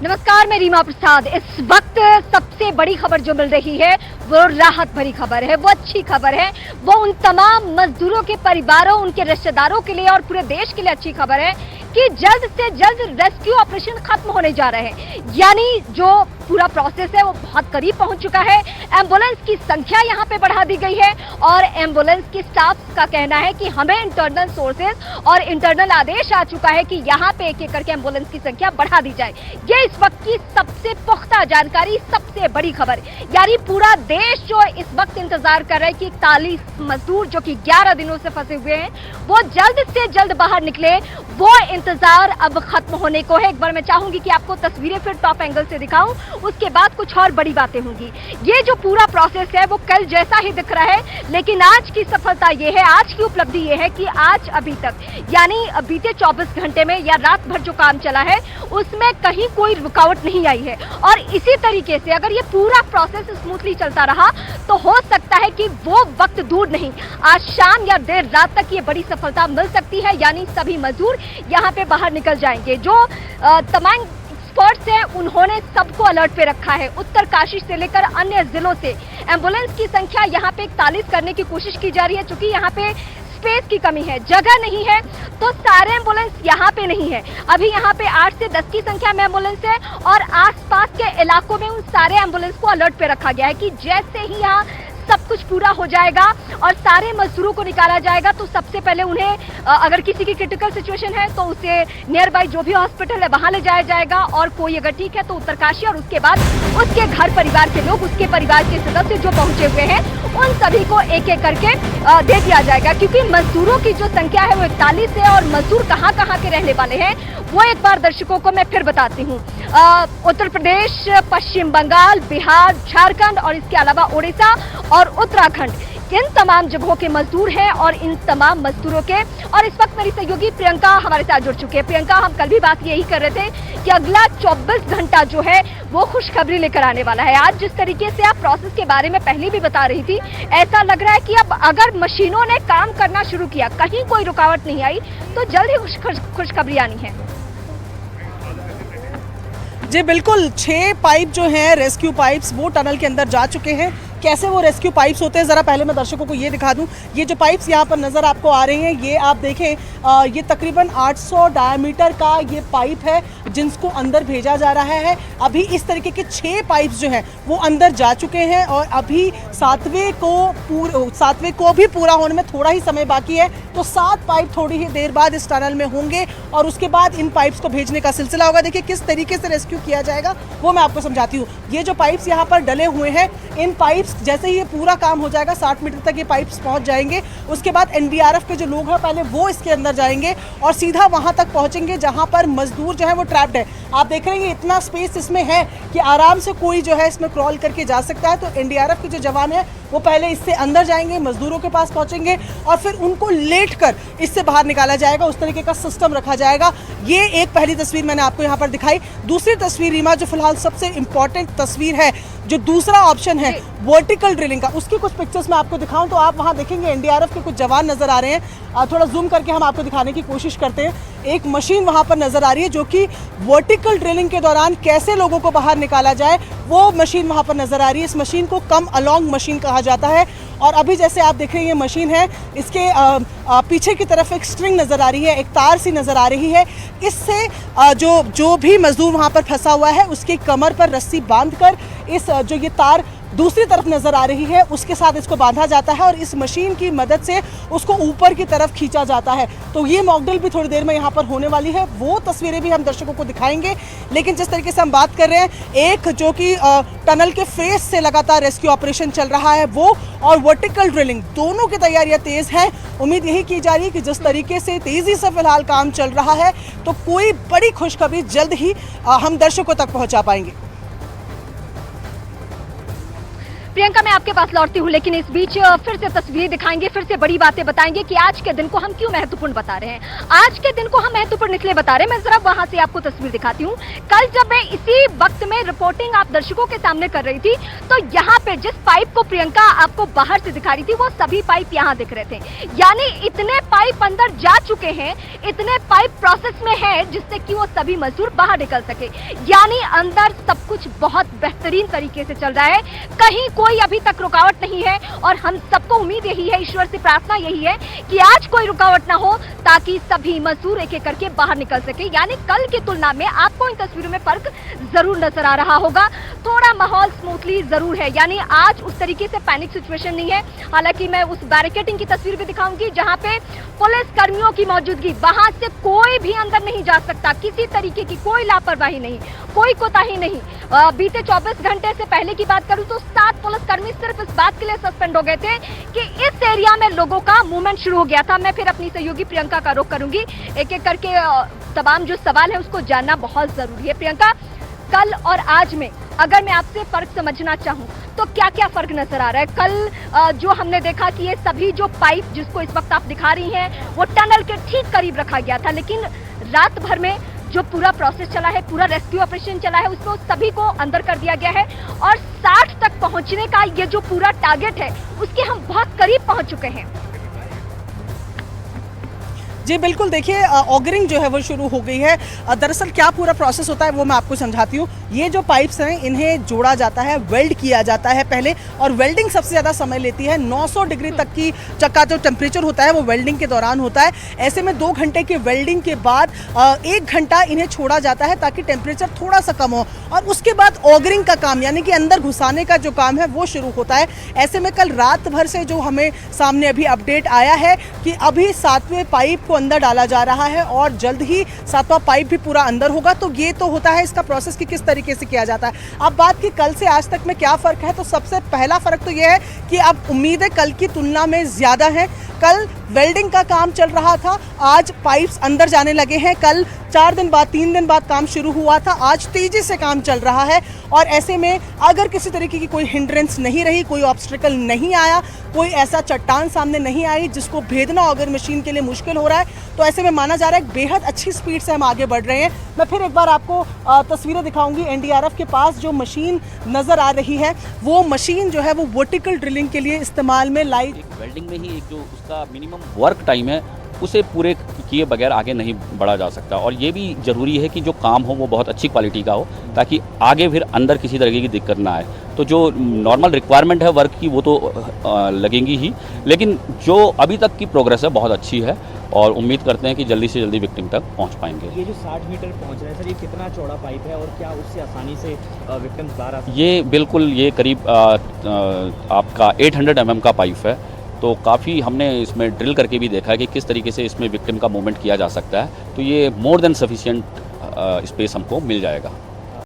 नमस्कार, मैं रीमा प्रसाद। इस वक्त सबसे बड़ी खबर जो मिल रही है वो राहत भरी खबर है, वो अच्छी खबर है, वो उन तमाम मजदूरों के परिवारों, उनके रिश्तेदारों के लिए और पूरे देश के लिए अच्छी खबर है कि जल्द से जल्द रेस्क्यू ऑपरेशन खत्म होने जा रहे हैं। यानी जो पूरा प्रोसेस है वो बहुत करीब पहुंच चुका है। एम्बुलेंस की संख्या यहां पे बढ़ा दी गई है और एम्बुलेंस की स्टाफ का कहना है कि हमें इंटरनल सोर्सेज और इंटरनल आदेश आ चुका है कि यहां पे एक एक करके एम्बुलेंस की संख्या बढ़ा दी जाए। ये इस वक्त की सबसे पुख्ता जानकारी, सबसे बड़ी खबर। यानी पूरा देश जो इस वक्त इंतजार कर रहा है कि 41 मजदूर जो कि 11 दिनों से फंसे हुए हैं वो जल्द से जल्द बाहर निकले, वो इंतजार अब खत्म होने को है। एक बार मैं चाहूंगी कि आपको तस्वीरें फिर टॉप एंगल से दिखाऊं, उसके बाद कुछ और बड़ी बातें होंगी। ये जो पूरा प्रोसेस है वो कल जैसा ही दिख रहा है, लेकिन आज की सफलता ये है, आज की उपलब्धि ये है कि आज अभी तक यानी बीते 24 घंटे में या रात भर जो काम चला है उसमें कहीं कोई रुकावट नहीं आई है। और इसी तरीके से अगर ये पूरा प्रोसेस स्मूथली चलता रहा तो हो सकता है कि वो वक्त दूर नहीं, आज शाम या देर रात तक ये बड़ी सफलता मिल सकती है। यानी सभी मजदूर यहाँ पे बाहर निकल जाएंगे। जो तमाम एक्सपर्ट्स हैं उन्होंने सबको अलर्ट पे रखा है। उत्तरकाशी से लेकर अन्य जिलों से एम्बुलेंस की संख्या यहाँ पे 41 करने की कोशिश की जा रही है। चूंकि यहाँ पे स्पेस की कमी है, जगह नहीं है, तो सारे एम्बुलेंस यहाँ पे नहीं है। अभी यहाँ पे 8 से 10 की संख्या में एम्बुलेंस है और आसपास के इलाकों में उन सारे एम्बुलेंस को अलर्ट पे रखा गया है कि जैसे ही यहाँ सब कुछ पूरा हो जाएगा और सारे मजदूरों को निकाला जाएगा तो सबसे पहले उन्हें अगर किसी की क्रिटिकल सिचुएशन है तो उसे नियर बाय जो भी हॉस्पिटल है वहां ले जाया जाएगा, और कोई अगर ठीक है तो उत्तरकाशी, और उसके बाद उसके घर परिवार के लोग, उसके परिवार के सदस्य जो पहुंचे हुए हैं उन सभी को एक एक करके दे दिया जाएगा। क्योंकि मजदूरों की जो संख्या है वो 41 है और मजदूर कहाँ कहाँ के रहने वाले हैं वो एक बार दर्शकों को मैं फिर बताती हूँ। उत्तर प्रदेश, पश्चिम बंगाल, बिहार, झारखंड और इसके अलावा उड़ीसा और उत्तराखंड, इन तमाम जगहों के मजदूर हैं। और इन तमाम मजदूरों के, और इस वक्त मेरी सहयोगी प्रियंका हमारे साथ जुड़ चुके हैं। प्रियंका, हम कल भी बात यही कर रहे थे कि अगला 24 घंटा जो है वो खुशखबरी लेकर आने वाला है। आज जिस तरीके से आप प्रोसेस के बारे में पहले भी बता रही थी, ऐसा लग रहा है कि अब अगर मशीनों ने काम करना शुरू किया, कहीं कोई रुकावट नहीं आई, तो जल्द ही खुशखबरी आनी है। जी बिल्कुल, 6 पाइप जो हैं रेस्क्यू पाइप्स वो टनल के अंदर जा चुके हैं। कैसे वो रेस्क्यू पाइप्स होते हैं ज़रा पहले मैं दर्शकों को ये दिखा दूं। ये जो पाइप्स यहाँ पर नज़र आपको आ रहे हैं, ये आप देखें, ये तकरीबन 800 डायमीटर का ये पाइप है जिनको अंदर भेजा जा रहा है। अभी इस तरीके के 6 पाइप्स जो हैं वो अंदर जा चुके हैं और अभी 7वें को भी पूरा होने में थोड़ा ही समय बाकी है। तो 7 पाइप थोड़ी ही देर बाद इस टनल में होंगे और उसके बाद इन पाइप्स को भेजने का सिलसिला होगा। देखिए किस तरीके से रेस्क्यू किया जाएगा वो मैं आपको समझाती हूँ। ये जो पाइप्स यहाँ पर डले हुए हैं, इन पाइप्स जैसे ही ये पूरा काम हो जाएगा, 60 मीटर तक ये पाइप्स पहुंच जाएंगे। उसके बाद एनडीआरएफ के जो लोग हैं पहले वो इसके अंदर जाएंगे और सीधा वहां तक पहुंचेंगे जहां पर मजदूर जो है वो ट्रैप्ड है। आप देख रहे हैं इतना स्पेस इसमें है कि आराम से कोई जो है इसमें क्रॉल करके जा सकता है। तो एनडीआरएफ के जो जवान है वो पहले इससे अंदर जाएंगे, मजदूरों के पास पहुंचेंगे और फिर उनको लेट कर इससे बाहर निकाला जाएगा। उस तरीके का सिस्टम रखा जाएगा। ये एक पहली तस्वीर मैंने आपको यहाँ पर दिखाई। दूसरी तस्वीर रीमा, जो फिलहाल सबसे इंपॉर्टेंट तस्वीर है, जो दूसरा ऑप्शन है वर्टिकल ड्रिलिंग का, उसकी कुछ पिक्चर्स मैं आपको दिखाऊं तो आप वहां देखेंगे एनडीआरएफ के कुछ जवान नजर आ रहे हैं। थोड़ा जूम करके हम आपको दिखाने की कोशिश करते हैं। एक मशीन वहां पर नजर आ रही है जो कि वर्टिकल ड्रिलिंग के दौरान कैसे लोगों को बाहर निकाला जाए वो मशीन वहां पर नजर आ रही है। इस मशीन को कम अलोंग मशीन कहा जाता है। और अभी जैसे आप देख रहे हैं ये मशीन है, इसके पीछे की तरफ एक स्ट्रिंग नजर आ रही है, एक तार सी नजर आ रही है। इससे जो भी मजदूर वहां पर फंसा हुआ है उसकी कमर पर रस्सी बांधकर इस जो ये तार दूसरी तरफ नजर आ रही है उसके साथ इसको बांधा जाता है और इस मशीन की मदद से उसको ऊपर की तरफ खींचा जाता है। तो ये मॉकड्रिल भी थोड़ी देर में यहाँ पर होने वाली है, वो तस्वीरें भी हम दर्शकों को दिखाएंगे। लेकिन जिस तरीके से हम बात कर रहे हैं, एक जो कि टनल के फेस से लगातार रेस्क्यू ऑपरेशन चल रहा है वो, और वर्टिकल ड्रिलिंग, दोनों की तैयारियां तेज हैं। उम्मीद यही की जा रही है कि जिस तरीके से तेजी से फिलहाल काम चल रहा है तो कोई बड़ी खुशखबरी जल्द ही हम दर्शकों तक पहुँचा पाएंगे। प्रियंका, मैं आपके पास लौटती हूँ, लेकिन इस बीच फिर से तस्वीरें दिखाएंगे, फिर से बड़ी बातें बताएंगे कि आज के दिन को हम क्यों महत्वपूर्ण बता रहे हैं। आज के दिन को हम महत्वपूर्ण इसलिए बता रहे हैं, मैं जरा वहां से आपको तस्वीर दिखाती हूँ। कल जब मैं इसी वक्त में रिपोर्टिंग आप दर्शकों के सामने कर रही थी, तो यहाँ पे जिस पाइप को प्रियंका आपको बाहर से दिखा रही थी, वो सभी पाइप यहाँ दिख रहे थे। यानी इतने पाइप अंदर जा चुके हैं, इतने पाइप प्रोसेस में है जिससे कि वो सभी मजदूर बाहर निकल सके। यानी अंदर सब कुछ बहुत बेहतरीन तरीके से चल रहा है, कहीं कोई अभी तक रुकावट नहीं है। और हम सबको उम्मीद यही है, ईश्वर से प्रार्थना यही है कि आज कोई रुकावट ना हो, ताकि सभी मजदूर एक एक करके बाहर निकल सके। यानी कल की तुलना में आपको इन तस्वीरों में फर्क जरूर नजर आ रहा होगा, थोड़ा माहौल स्मूथली जरूर है। यानी आज उस तरीके से पैनिक सिचुएशन नहीं है। हालांकि मैं उस बैरिकेडिंग की तस्वीर भी दिखाऊंगी जहां पे पुलिस कर्मियों की मौजूदगी, वहां से कोई भी अंदर नहीं जा सकता, किसी तरीके की कोई लापरवाही नहीं, कोई कोताही नहीं। बीते 24 घंटे से पहले की बात करूं तो 7 पुलिसकर्मी सिर्फ इस बात के लिए सस्पेंड हो गए थे कि इस एरिया में लोगों का मूवमेंट शुरू हो गया था। मैं फिर अपनी सहयोगी प्रियंका का रुख करूंगी, एक एक करके तमाम जो सवाल है उसको जानना बहुत जरूरी है। प्रियंका, कल और आज में अगर मैं आपसे फर्क समझना चाहूं तो क्या क्या फर्क नजर आ रहा है? कल जो हमने देखा कि ये सभी जो पाइप जिसको इस वक्त आप दिखा रही हैं वो टनल के ठीक करीब रखा गया था, लेकिन रात भर में जो पूरा प्रोसेस चला है, पूरा रेस्क्यू ऑपरेशन चला है, उसको सभी को अंदर कर दिया गया है और 60 तक पहुंचने का ये जो पूरा टारगेट है उसके हम बहुत करीब पहुंच चुके हैं। जी बिल्कुल, देखिए ऑगरिंग जो है वो शुरू हो गई है। दरअसल क्या पूरा प्रोसेस होता है वो मैं आपको समझाती हूँ। ये जो पाइप्स हैं इन्हें जोड़ा जाता है, वेल्ड किया जाता है पहले, और वेल्डिंग सबसे ज़्यादा समय लेती है। 900 डिग्री तक की का जो टेम्परेचर होता है वो वेल्डिंग के दौरान होता है। ऐसे में 2 घंटे की वेल्डिंग के बाद 1 घंटा इन्हें छोड़ा जाता है ताकि टेम्परेचर थोड़ा सा कम हो, और उसके बाद ऑगरिंग का काम यानी कि अंदर घुसाने का जो काम है वो शुरू होता है। ऐसे में कल रात भर से जो हमें सामने अभी अपडेट आया है कि अभी 7वें पाइप को अंदर डाला जा रहा है और जल्द ही 7वां पाइप भी पूरा अंदर होगा। तो ये तो होता है इसका प्रोसेस कि किस तरीके से किया जाता है। अब बात की कल से आज तक में क्या फ़र्क है, तो सबसे पहला फ़र्क तो ये है कि अब उम्मीदें कल की तुलना में ज़्यादा हैं। कल वेल्डिंग का काम चल रहा था, आज पाइप्स अंदर जाने लगे हैं। कल 4 दिन बाद 3 दिन बाद काम शुरू हुआ था, आज तेज़ी से काम चल रहा है। और ऐसे में अगर किसी तरीके की कोई हिंड्रेंस नहीं रही, कोई ऑब्स्ट्रिकल नहीं आया, कोई ऐसा चट्टान सामने नहीं आई जिसको भेदना अगर मशीन के लिए मुश्किल हो रहा है, तो ऐसे में माना जा रहा है बेहद अच्छी स्पीड से हम आगे बढ़ रहे हैं। मैं फिर एक बार आपको तस्वीरें दिखाऊंगी। एनडीआरएफ के पास जो मशीन नज़र आ रही है वो मशीन जो है वो वर्टिकल ड्रिलिंग के लिए इस्तेमाल में लाई। वेल्डिंग में ही एक जो उसका मिनिमम वर्क टाइम है उसे पूरे किए बगैर आगे नहीं बढ़ा जा सकता, और ये भी ज़रूरी है कि जो काम हो वो बहुत अच्छी क्वालिटी का हो ताकि आगे फिर अंदर किसी तरीके की दिक्कत ना आए। तो जो नॉर्मल रिक्वायरमेंट है वर्क की वो तो लगेंगी ही, लेकिन जो अभी तक की प्रोग्रेस है बहुत अच्छी है और उम्मीद करते हैं कि जल्दी से जल्दी विक्टिम तक पहुंच पाएंगे। ये जो 60 मीटर पहुंच रहा है सर, ये कितना चौड़ा पाइप है और क्या उससे आसानी से विक्टिम्स बाहर आ सकते हैं? ये बिल्कुल ये करीब आपका 800 mm का पाइप है, तो काफ़ी हमने इसमें ड्रिल करके भी देखा है कि किस तरीके से इसमें विक्टिम का मूवमेंट किया जा सकता है। तो ये मोर देन सफिशिएंट स्पेस हमको मिल जाएगा।